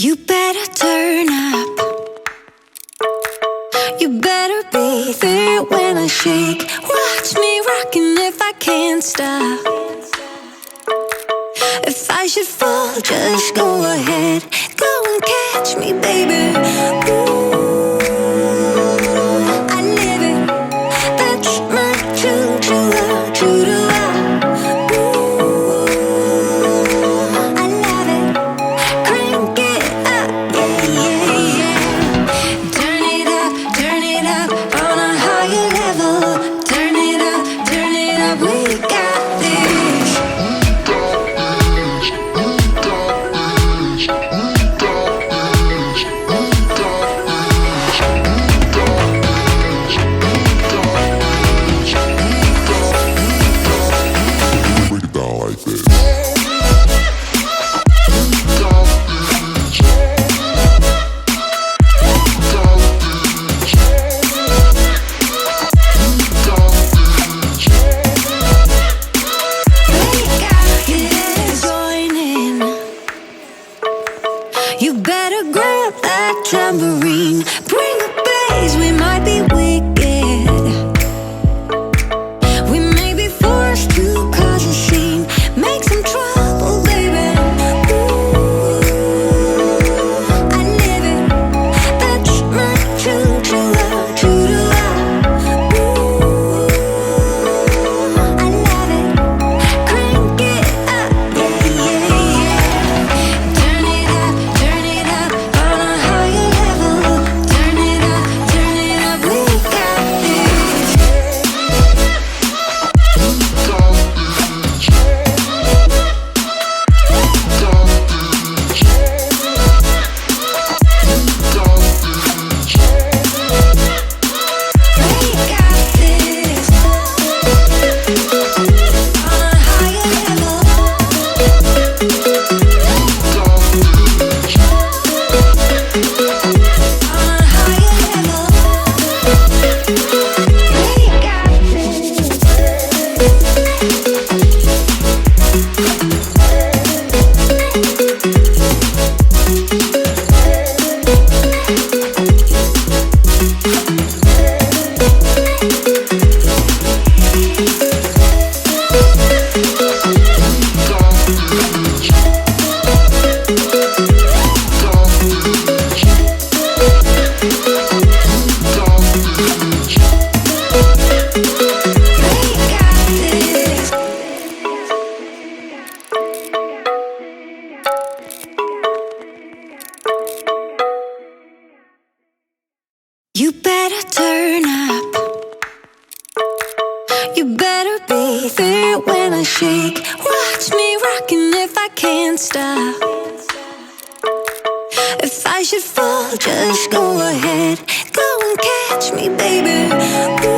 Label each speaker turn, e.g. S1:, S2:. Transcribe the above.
S1: You better turn up. You better be there when I shake. Watch me rocking if I can't stop. If I should fall, just go ahead. Go and catch me, baby. Ooh, I live it. That's my true to love. Ooh, I love it. Crank it up, yeah, yeah, yeah. Turn it up on a higher level. Turn it up, we got this. You better grab that tambourine. Bring the bass, we might be wicked. We may be forced to cause a scene. Make some trouble, baby. Ooh, I live it. That's my true love. Ooh, I love it. Crank it up, yeah, yeah, yeah. Turn it up on a higher level. Turn it up, we got this. We got this. On a higher level. On a higher level. We got this. You better turn up. You better be there when I shake. Watch me rocking if I can't stop. If I should fall, just go ahead. Go and catch me, baby. Ooh,